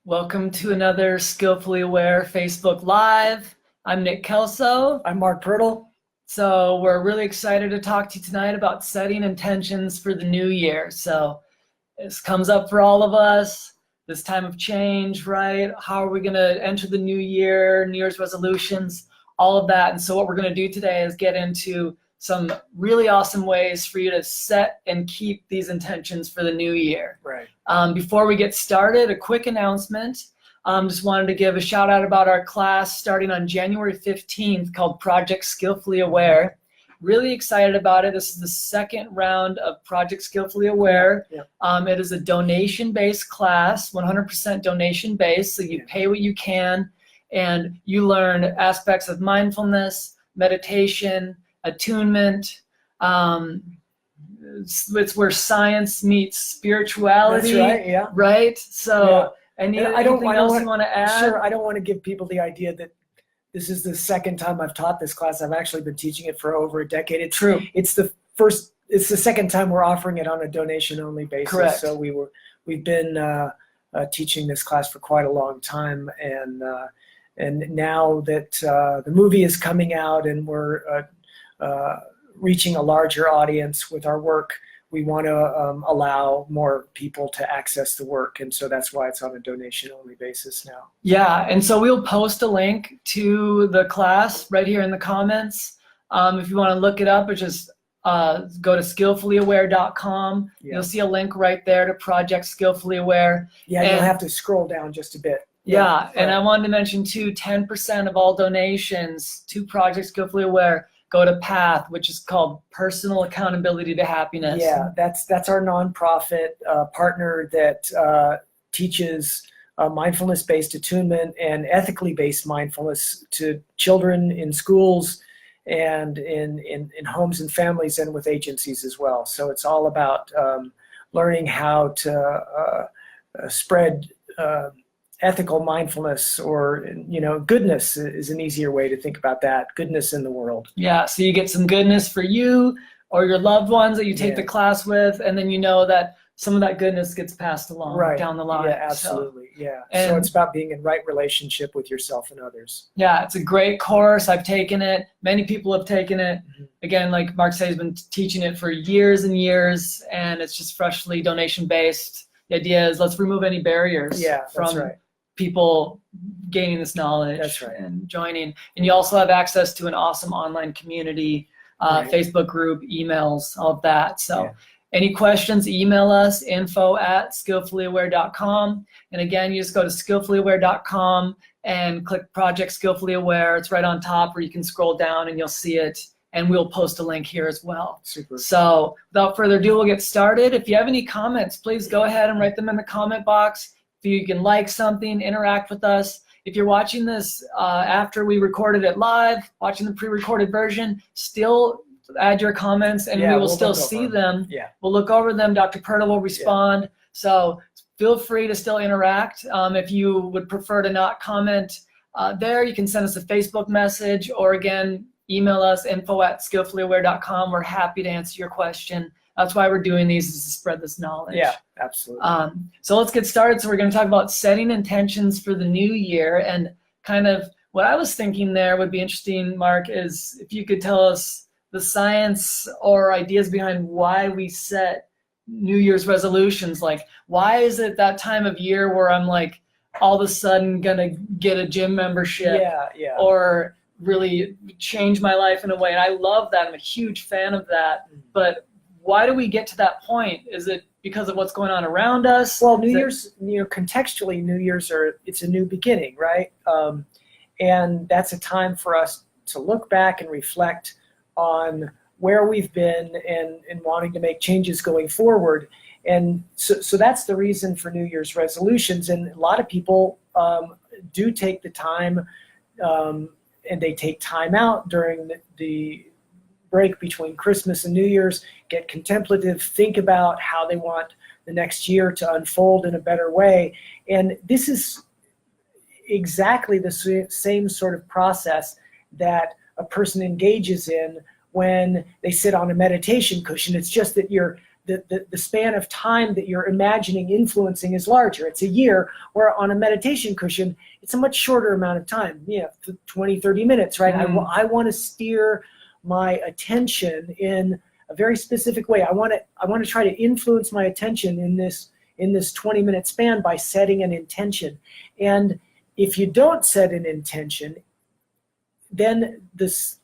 Welcome to another Skillfully Aware Facebook Live. I'm Nick Kelso. I'm Mark Pirtle. So we're really excited to talk to you tonight about setting intentions for the new year. So this comes up for all of us, this time of change, right? How are we going to enter the new year, New Year's resolutions, all of that. And so what we're going to do today is get into some really awesome ways for you to set and keep these intentions for the new year. Right. Before we get started, a quick announcement. Just wanted to give a shout out about our class starting on January 15th called Project Skillfully Aware. Really excited about it. This is the second round of Project Skillfully Aware. Yeah. It is a donation-based class, 100% donation-based, so you pay what you can, and you learn aspects of mindfulness, meditation, attunement. It's where science meets spirituality. That's right, yeah. Right? So, anything else you want to add? Sure, I don't want to give people the idea that this is the second time I've taught this class. I've actually been teaching it for over a decade. It's true. It's the second time we're offering it on a donation-only basis. Correct. So we've been teaching this class for quite a long time, and now that the movie is coming out and we're reaching a larger audience with our work, we want to allow more people to access the work, and so that's why it's on a donation-only basis now. Yeah, and so we'll post a link to the class right here in the comments. If you want to look it up, it's just go to skillfullyaware.com. Yeah. You'll see a link right there to Project Skillfully Aware. Yeah, and you'll have to scroll down just a bit. Yeah, and I wanted to mention too, 10% of all donations to Project Skillfully Aware go to PATH, which is called Personal Accountability to Happiness. Yeah, that's our nonprofit partner that teaches mindfulness-based attunement and ethically based mindfulness to children in schools and in homes and families and with agencies as well. So it's all about learning how to spread ethical mindfulness, or goodness is an easier way to think about that. Goodness in the world. Yeah, so you get some goodness for you or your loved ones that you take the class with, and then you know that some of that goodness gets passed along down the line. Yeah, absolutely. And so it's about being in right relationship with yourself and others. Yeah, it's a great course. I've taken it. Many people have taken it. Mm-hmm. Again, like Mark said, he's been teaching it for years and years, and it's just freshly donation-based. The idea is let's remove any barriers from people gaining this knowledge and joining. And you also have access to an awesome online community, Facebook group, emails, all of that. So any questions, email us, info@skillfullyaware.com. And again, you just go to skillfullyaware.com and click Project Skillfully Aware. It's right on top, or you can scroll down and you'll see it. And we'll post a link here as well. Super. So without further ado, we'll get started. If you have any comments, please go ahead and write them in the comment box. If you can like something, interact with us. If you're watching this after we recorded it live, watching the pre-recorded version, still add your comments and we will still see them. Yeah. We'll look over them. Dr. Pirtle will respond. Yeah. So feel free to still interact. If you would prefer to not comment there, you can send us a Facebook message, or again, email us, info@skillfullyaware.com. We're happy to answer your question. That's why we're doing these, is to spread this knowledge. Yeah, absolutely. So let's get started. So we're going to talk about setting intentions for the new year, and kind of what I was thinking there would be interesting, Mark, is if you could tell us the science or ideas behind why we set New Year's resolutions. Like, why is it that time of year where I'm like all of a sudden going to get a gym membership or really change my life in a way? And I love that. I'm a huge fan of that. But why do we get to that point? Is it because of what's going on around us? Well, contextually, New Year's it's a new beginning, right? And that's a time for us to look back and reflect on where we've been and wanting to make changes going forward. And so that's the reason for New Year's resolutions. And a lot of people do take the time, and they take time out during the break between Christmas and New Year's, get contemplative, think about how they want the next year to unfold in a better way. And this is exactly the same sort of process that a person engages in when they sit on a meditation cushion. It's just that you're the span of time that you're imagining influencing is larger. It's a year, where on a meditation cushion, it's a much shorter amount of time, 20, 30 minutes, right? I want to steer my attention in a very specific way. I want to try to influence my attention in this 20-minute span by setting an intention. And if you don't set an intention, then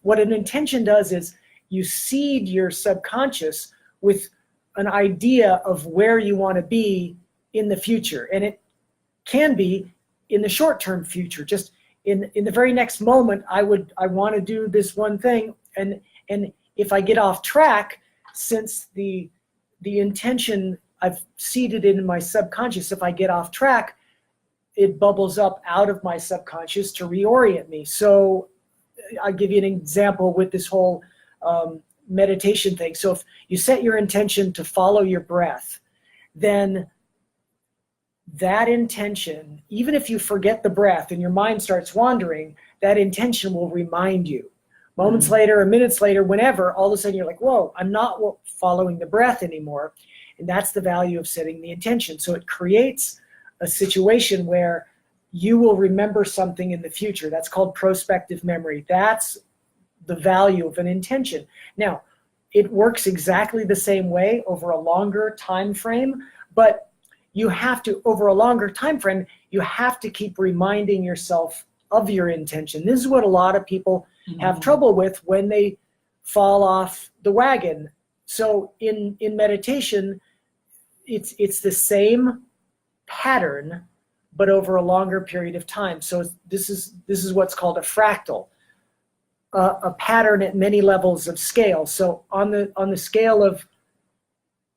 what an intention does is you seed your subconscious with an idea of where you want to be in the future. And it can be in the short-term future, just in the very next moment. I want to do this one thing, and if I get off track, since the intention I've seeded in my subconscious, if I get off track, it bubbles up out of my subconscious to reorient me. So I'll give you an example with this whole meditation thing. So if you set your intention to follow your breath, then that intention, even if you forget the breath and your mind starts wandering, that intention will remind you. Moments later or minutes later, whenever, all of a sudden you're like, whoa, I'm not following the breath anymore. And that's the value of setting the intention. So it creates a situation where you will remember something in the future. That's called prospective memory. That's the value of an intention. Now, it works exactly the same way over a longer time frame, but you have to, over a longer time frame, you have to keep reminding yourself of your intention. This is what a lot of people have trouble with when they fall off the wagon. So in meditation, it's the same pattern, but over a longer period of time. So this is what's called a fractal. A pattern at many levels of scale. So on the scale of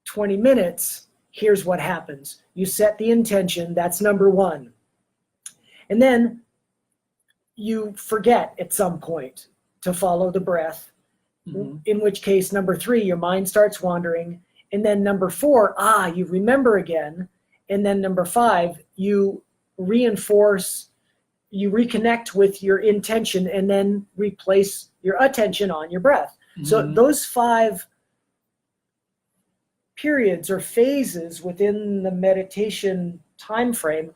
20 minutes, here's what happens. You set the intention, that's number one. And then you forget at some point to follow the breath, in which case, number three, your mind starts wandering. And then number four, you remember again. And then number five, you reconnect with your intention and then replace your attention on your breath. So those 5 periods or phases within the meditation time frame,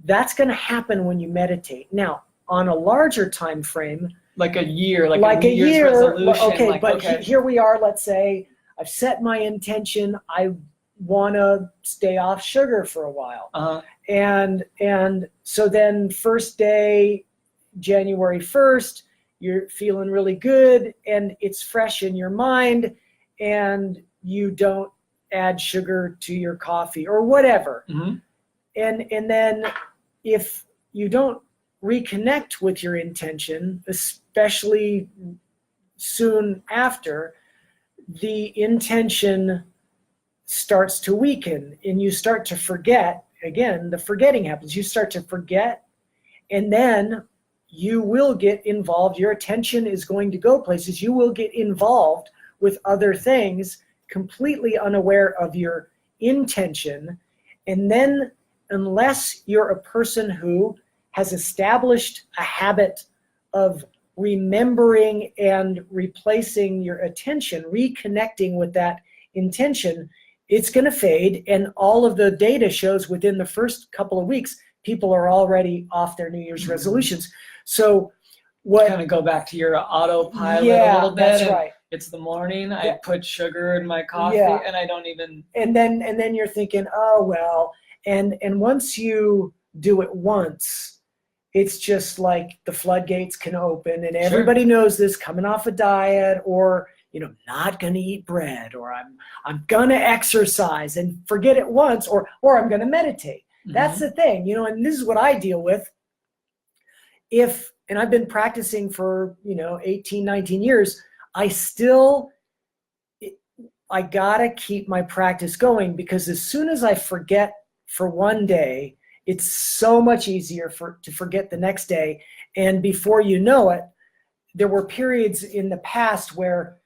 that's going to happen when you meditate. Now, on a larger time frame, like a year, like a New Year's resolution. Okay, here we are. Let's say I've set my intention. I want to stay off sugar for a while. And so then first day, January 1st, you're feeling really good and it's fresh in your mind and you don't add sugar to your coffee or whatever. And then if you don't reconnect with your intention, especially soon after, the intention starts to weaken and you start to forget. Again, the forgetting happens. You start to forget, and then you will get involved. Your attention is going to go places. You will get involved with other things, completely unaware of your intention. And then, unless you're a person who has established a habit of remembering and replacing your attention, reconnecting with that intention, it's going to fade. And all of the data shows within the first couple of weeks, people are already off their New Year's resolutions. So what kind of go back to your autopilot a little bit. That's right. It's the morning. I put sugar in my coffee and I don't even. And then you're thinking, oh, well, and once you do it once, it's just like the floodgates can open and everybody knows this, coming off a diet or, not going to eat bread, or I'm going to exercise, and forget it once, or I'm going to meditate. That's the thing, and this is what I deal with. And I've been practicing for, 18, 19 years, I gotta keep my practice going, because as soon as I forget for one day, it's so much easier to forget the next day. And before you know it, there were periods in the past where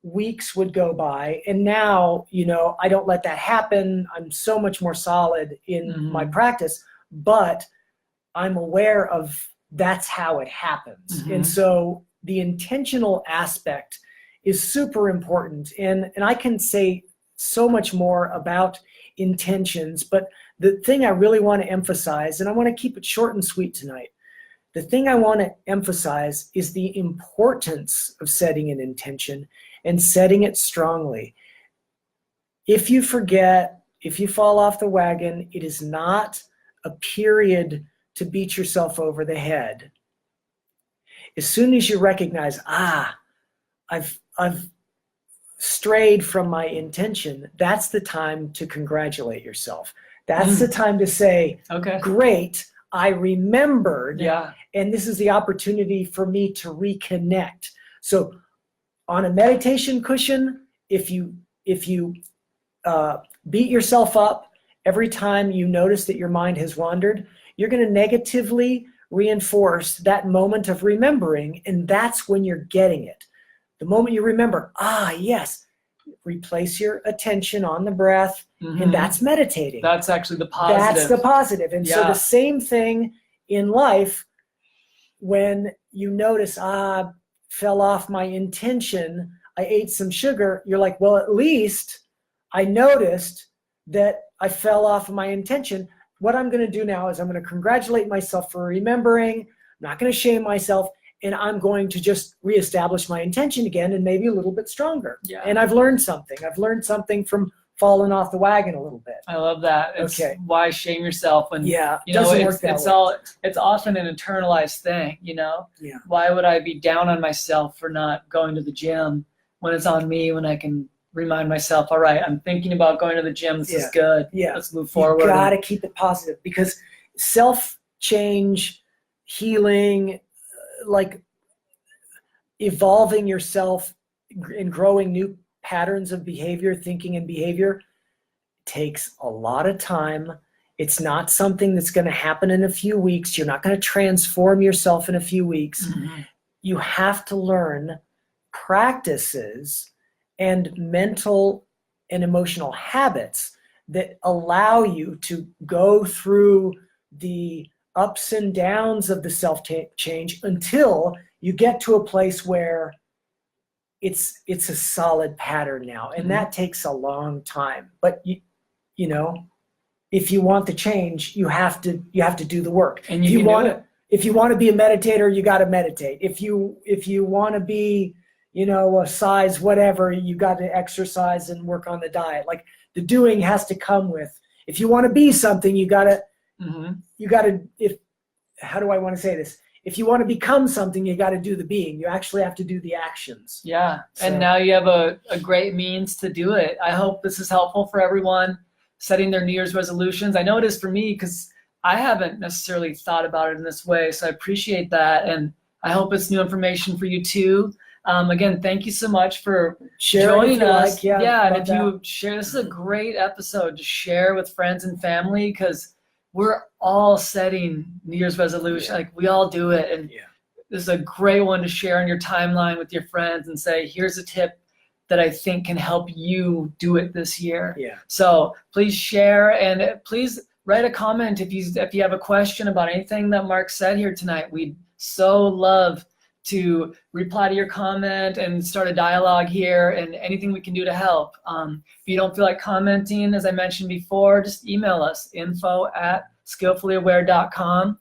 weeks would go by, and now, I don't let that happen. I'm so much more solid in my practice, but I'm aware of that's how it happens. And so the intentional aspect is super important. And I can say so much more about intentions. But the thing I really want to emphasize, and I want to keep it short and sweet tonight, the thing I want to emphasize is the importance of setting an intention and setting it strongly. If you forget, if you fall off the wagon, it is not a period to beat yourself over the head. As soon as you recognize, I've strayed from my intention, that's the time to congratulate yourself. That's the time to say, okay, great, I remembered, and this is the opportunity for me to reconnect. So on a meditation cushion, if you beat yourself up every time you notice that your mind has wandered, you're going to negatively reinforce that moment of remembering, and that's when you're getting it. The moment you remember, yes, replace your attention on the breath, and that's meditating. That's actually the positive. That's the positive. And so the same thing in life, when you notice, fell off my intention, I ate some sugar, you're like, well, at least I noticed that I fell off of my intention. What I'm going to do now is I'm going to congratulate myself for remembering. I'm not going to shame myself, and I'm going to just reestablish my intention again, and maybe a little bit stronger. And I've learned something. I've learned something from falling off the wagon a little bit. I love that. It's why shame yourself when it doesn't work that way. It's often an internalized thing, Why would I be down on myself for not going to the gym when it's on me, when I can remind myself, all right, I'm thinking about going to the gym. This is good. Let's move forward. You got to keep it positive, because self-change, healing, like evolving yourself and growing new patterns of behavior, thinking and behavior, takes a lot of time. It's not something that's going to happen in a few weeks. You're not going to transform yourself in a few weeks. You have to learn practices and mental and emotional habits that allow you to go through the ups and downs of the self-change until you get to a place where it's a solid pattern now. And that takes a long time. But you know, if you want the change, you have to do the work. And if you want to be a meditator, you got to meditate. If you want to be, a size whatever, you got to exercise and work on the diet. Like, the doing has to come with. If you want to be something, you got to. How do I want to say this? If you want to become something, you got to do the being. You actually have to do the actions. Yeah, so. And now you have a great means to do it. I hope this is helpful for everyone setting their New Year's resolutions. I know it is for me, because I haven't necessarily thought about it in this way. So I appreciate that, and I hope it's new information for you too. Again, thank you so much for joining us. And if you share, this is a great episode to share with friends and family, because we're all setting New Year's resolution. Like, we all do it. And this is a great one to share on your timeline with your friends and say, here's a tip that I think can help you do it this year. So please share, and please write a comment if you have a question about anything that Mark said here tonight. We'd so love to reply to your comment and start a dialogue here, and anything we can do to help. If you don't feel like commenting, as I mentioned before, just email us, info@skillfullyaware.com.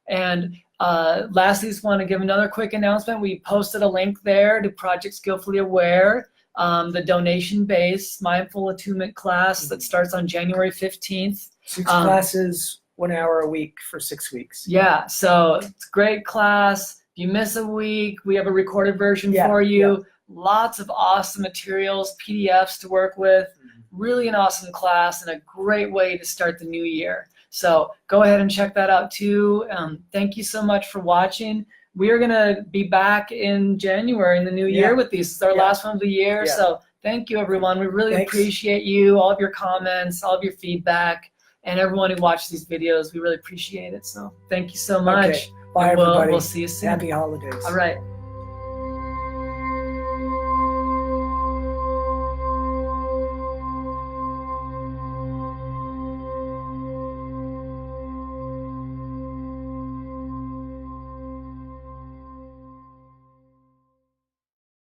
And lastly, just want to give another quick announcement. We posted a link there to Project Skillfully Aware, the donation-based mindful attunement class that starts on January 15th. 6 classes, 1 hour a week for 6 weeks. Yeah, so it's a great class. You miss a week, we have a recorded version for you. Lots of awesome materials, PDFs to work with. Really an awesome class, and a great way to start the new year. So go ahead and check that out too. Thank you so much for watching. We are going to be back in January in the new year with these. It's our last one of the year. So thank you, everyone. We really appreciate you, all of your comments, all of your feedback, and everyone who watched these videos. We really appreciate it. So thank you so much. Bye, everybody. We'll see you soon. Happy holidays. All right.